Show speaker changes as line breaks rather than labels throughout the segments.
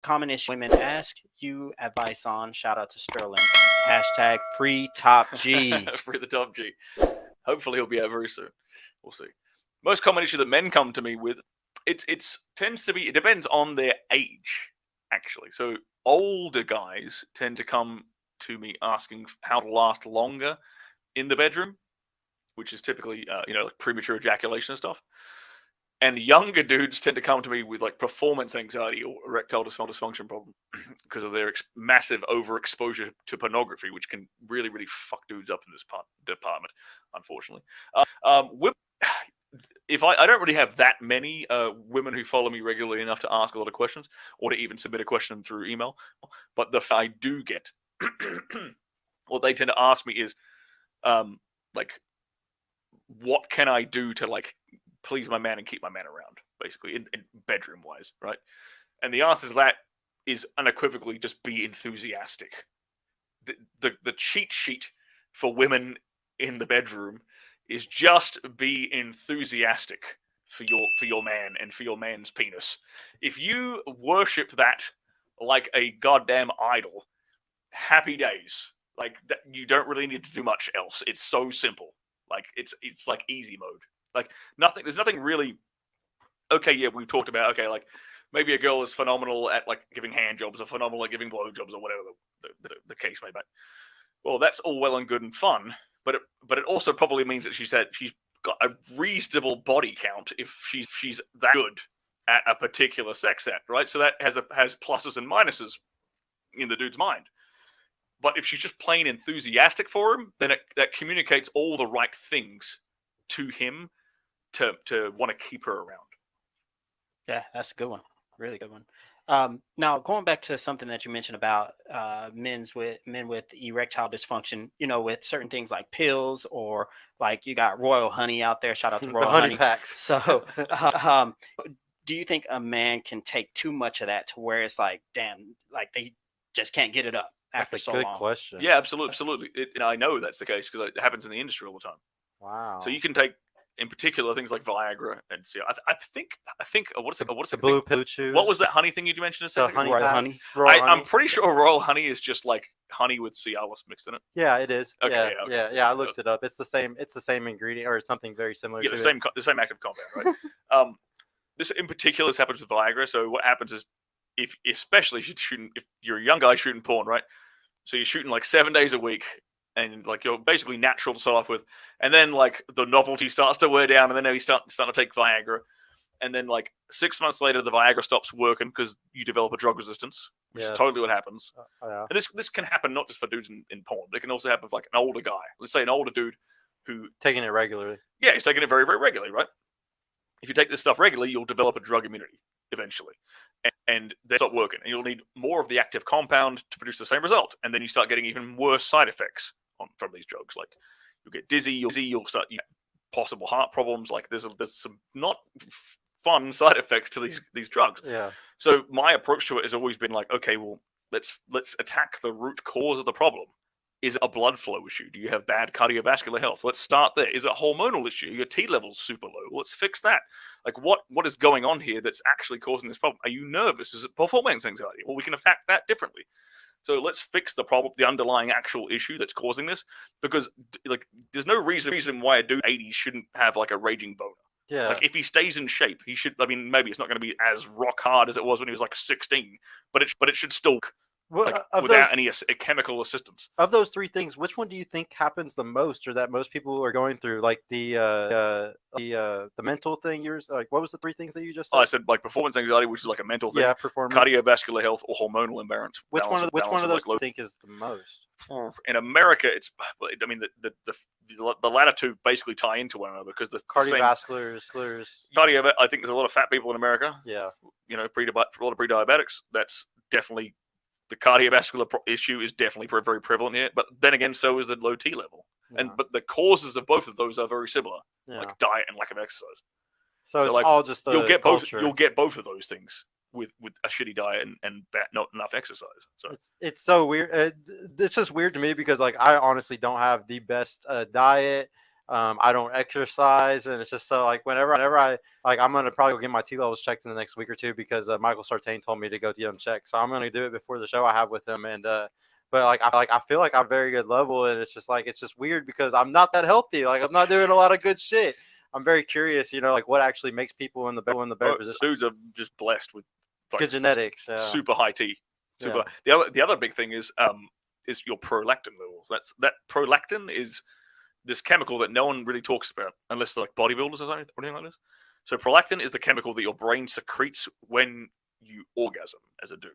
common issue women ask you advice on. Shout out to Sterling. Hashtag free top G.
Free the top G. Hopefully he'll be out very soon. We'll see. Most common issue that men come to me with, it depends on their age, actually. So older guys tend to come to me asking how to last longer in the bedroom, which is typically, like premature ejaculation and stuff. And younger dudes tend to come to me with like performance anxiety or erectile dysfunction problem because of their massive overexposure to pornography, which can really, really fuck dudes up in this department, unfortunately. If I don't really have that many women who follow me regularly enough to ask a lot of questions or to even submit a question through email, but the I do get, what they tend to ask me is, like, what can I do to like please my man and keep my man around, basically, in bedroom wise, right? And the answer to that is unequivocally just be enthusiastic. The cheat sheet for women in the bedroom is just be enthusiastic for your man and for your man's penis. If you worship that like a goddamn idol, happy days. Like that, you don't really need to do much else. It's so simple. Like it's like easy mode. Like there's nothing really. Okay, yeah, we talked about like maybe a girl is phenomenal at like giving hand jobs or phenomenal at giving blow jobs or whatever the case may be. Well, that's all well and good and fun, but it also probably means that she's got a reasonable body count if she's that good at a particular sex act, right? So that has pluses and minuses in the dude's mind. But if she's just plain enthusiastic for him, then that communicates all the right things to him to want to keep her around.
Yeah, that's a good one. Really good one. Now, going back to something that you mentioned about men with erectile dysfunction, with certain things like pills or like you got Royal Honey out there. Shout out to Royal Honey
packs.
So, do you think a man can take too much of that to where it's like, damn, like they just can't get it up after so long?
That's a good question.
Yeah, absolutely. I know that's the case because it happens in the industry all the time.
Wow.
So you can take, in particular, things like Viagra and see. I think what's it?
Blue pill chews.
What was that honey thing you mentioned a second ago?
Royal Honey.
I'm pretty sure Royal Honey is just like honey with Cialis mixed in it.
Yeah, it is.
Okay,
yeah. I looked it up. It's the same ingredient or something very similar.
Yeah,
to
the same active compound, right? This in particular happens with Viagra. So what happens is, especially if you're a young guy shooting porn, right? So you're shooting like 7 days a week. And like you're basically natural to start off with, and then like the novelty starts to wear down, and then you start to take Viagra, and then like 6 months later the Viagra stops working because you develop a drug resistance, which is totally what happens.
Yeah.
And this can happen not just for dudes in porn, but it can also happen for like an older guy. Let's say an older dude who
taking it regularly.
Yeah, he's taking it very, very regularly, right? If you take this stuff regularly, you'll develop a drug immunity eventually. And they stop working, and you'll need more of the active compound to produce the same result. And then you start getting even worse side effects from these drugs. Like you'll get dizzy, you'll start possible heart problems. Like there's some not fun side effects to these drugs.
Yeah.
So my approach to it has always been like, okay, well, let's attack the root cause of the problem. Is it a blood flow issue? Do you have bad cardiovascular health? Let's start there. Is it a hormonal issue? Your T level's super low. Let's fix that. Like what is going on here that's actually causing this problem? Are you nervous? Is it performance anxiety? Well, we can attack that differently. So let's fix the problem, the underlying actual issue that's causing this, because like there's no reason why a dude 80 shouldn't have like a raging boner.
Yeah.
Like if he stays in shape, he should. I mean, maybe it's not going to be as rock hard as it was when he was like 16, but it should still. Without any chemical assistance.
Of those three things, which one do you think happens the most, or that most people are going through? Like the mental thing. Yours, like what was the three things that you just said?
I said like performance anxiety, which is like a mental thing.
Yeah, performance.
Cardiovascular health or hormonal imbalance.
Which one of those do you think is the most?
In America, it's. I mean, the latter two basically tie into one another because the
cardiovascular.
Cardio. I think there's a lot of fat people in America.
Yeah.
A lot of pre-diabetics. That's definitely. The cardiovascular issue is definitely very prevalent here, but then again, so is the low T level.
Yeah.
But the causes of both of those are very similar, like diet and lack of exercise.
So it's like, all just
you'll get
culture.
You'll get both of those things with a shitty diet and not enough exercise. So
it's so weird. It's just weird to me because like I honestly don't have the best diet. I don't exercise, and it's just so like whenever I like, I'm gonna probably go get my T levels checked in the next week or two because Michael Sartain told me to go get them checked. So I'm gonna do it before the show I have with him, and but I feel like I'm a very good level, and it's just weird because I'm not that healthy. Like I'm not doing a lot of good shit. I'm very curious, like what actually makes people in the better position.
Dudes are just blessed with like,
Good genetics. Yeah.
super high T. Super.
Yeah.
The other big thing is your prolactin levels. That prolactin is this chemical that no one really talks about unless they're like bodybuilders or anything like this. So prolactin is the chemical that your brain secretes when you orgasm as a dude,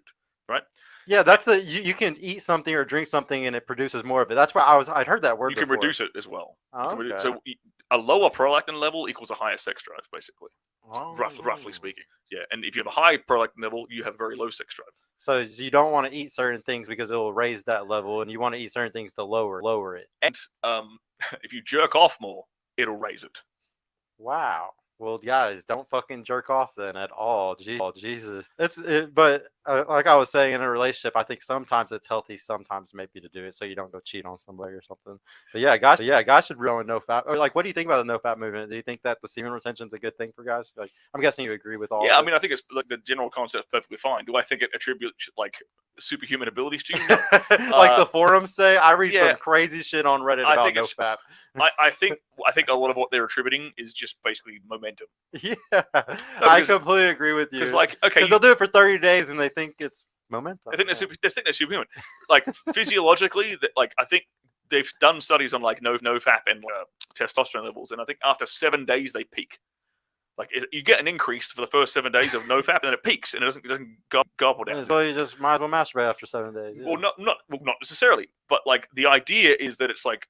right?
Yeah, that's you can eat something or drink something and it produces more of it. That's where I'd heard that word.
You can
before.
reduce it as well.
Oh, okay.
So a lower prolactin level equals a higher sex drive, basically.
Oh.
Roughly speaking. Yeah, and if you have a high prolactin level, you have very low sex drive.
So you don't want to eat certain things because it will raise that level, and you want to eat certain things to lower it.
And if you jerk off more, it'll raise it.
Wow. Well, guys, don't fucking jerk off then at all. Jesus. But like I was saying, in a relationship, I think sometimes it's healthy, sometimes maybe to do it so you don't go cheat on somebody or something. But yeah, guys should really no fat. Or like, what do you think about the no fat movement? Do you think that the semen retention is a good thing for guys? Like, I'm guessing you agree with all.
Yeah,
of
I mean, I think it's like the general concept is perfectly fine. Do I think it attributes like superhuman abilities to you? No.
Like the forums say, I read
yeah.
some crazy shit on Reddit
I
about
think
no
it's-
fat.
I think a lot of what they're attributing is just basically momentum.
Yeah, I completely agree with you.
Because like, okay,
they'll do it for 30 days and they think it's momentum.
I think they're superhuman. Like physiologically, like I think they've done studies on like no-fap and testosterone levels, and I think after 7 days they peak. Like you get an increase for the first 7 days of no-fap, and then it peaks, and it doesn't gobble down.
So you just might as well masturbate after 7 days. Yeah.
Well, not necessarily, but like the idea is that it's like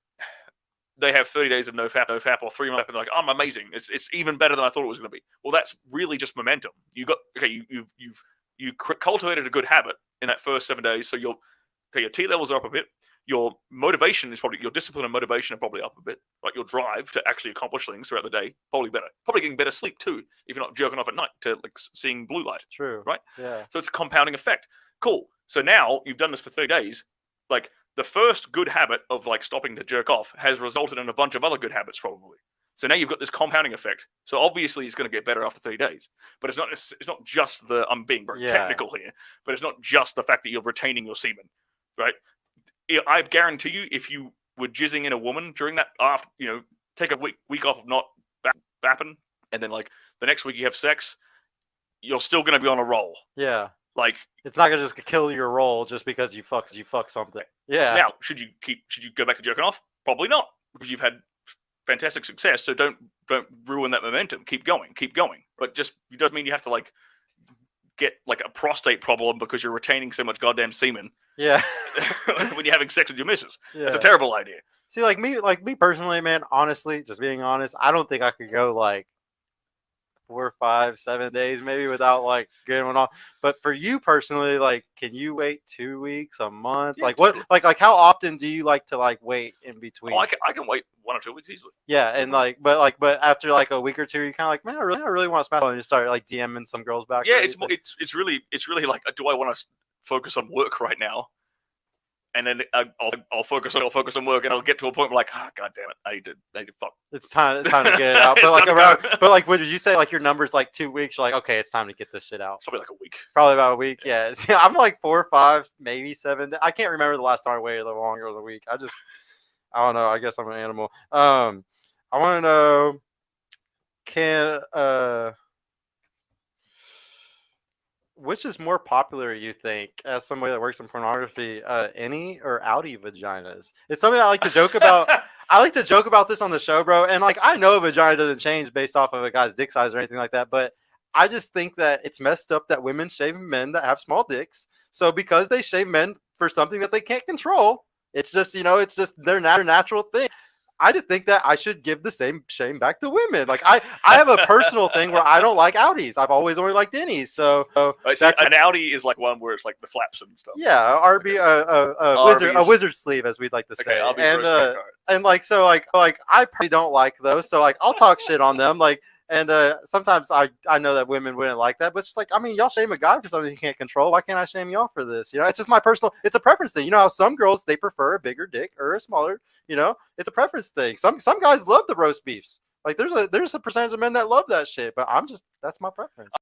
they have 30 days of no fap or 3 months, and they're like, I'm amazing. It's even better than I thought it was going to be. Well, that's really just momentum. You cultivated a good habit in that first 7 days, so your T levels are up a bit. Your motivation is probably, your discipline and motivation are probably up a bit. Like your drive to actually accomplish things throughout the day, probably better. Probably getting better sleep too, if you're not jerking off at night to like seeing blue light.
True.
Right?
Yeah.
So it's a compounding effect. Cool. So now you've done this for 30 days. Like the first good habit of like stopping to jerk off has resulted in a bunch of other good habits probably. So now you've got this compounding effect. So obviously it's going to get better after 30 days. But it's not just the, I'm being very technical here, but it's not just the fact that you're retaining your semen, right? I guarantee you, if you were jizzing in a woman during that, after take a week off of not bapping, and then like the next week you have sex, you're still going to be on a roll.
Yeah.
Like
it's not gonna just kill your roll just because you fuck something. Yeah.
Now, should you go back to jerking off? Probably not, because you've had fantastic success. So don't ruin that momentum. Keep going. But just it doesn't mean you have to like get like a prostate problem because you're retaining so much goddamn semen.
Yeah.
When you're having sex with your missus.
Yeah.
That's a terrible idea.
See, like me personally, man, honestly, just being honest, I don't think I could go like 4, 5, 7 days maybe without like getting on. But for you personally, like, can you wait 2 weeks, a month?
Yeah,
like what? Like how often do you like to like wait in between?
Oh, I can wait 1 or 2 weeks easily.
Yeah, and but after like a week or two, you're kind of like, man, I really want to smash on, and you start like DMing some girls back.
Yeah, it's really like, do I want to focus on work right now? And then I'll focus on work, and I'll get to a point where like, god damn it, I need to fuck.
It's time to get it out. But like would you say like your number's like 2 weeks? You're like, okay, it's time to get this shit out.
It's probably like a week.
Probably about a week. Yeah. See, I'm like 4 or 5, maybe 7. I can't remember the last time I waited longer than a week. I don't know. I guess I'm an animal. I want to know, which is more popular, you think, as somebody that works in pornography, innie or outie vaginas? It's something I like to joke about. I like to joke about this on the show, bro. And like, I know a vagina doesn't change based off of a guy's dick size or anything like that, but I just think that it's messed up that women shave men that have small dicks. So because they shave men for something that they can't control, it's just their natural thing. I just think that I should give the same shame back to women. Like I have a personal thing where I don't like outies. I've always only liked innies. So
that's an outie is like one where it's like the flaps and stuff.
Yeah, a wizard sleeve, as we'd like to say.
Okay,
and like so like I probably don't like those. So like I'll talk shit on them. Like And sometimes I know that women wouldn't like that, but it's just like, I mean, y'all shame a guy for something he can't control. Why can't I shame y'all for this? You know, it's just my personal. It's a preference thing. You know how some girls they prefer a bigger dick or a smaller. You know, it's a preference thing. Some guys love the roast beefs. Like there's a percentage of men that love that shit, but that's my preference.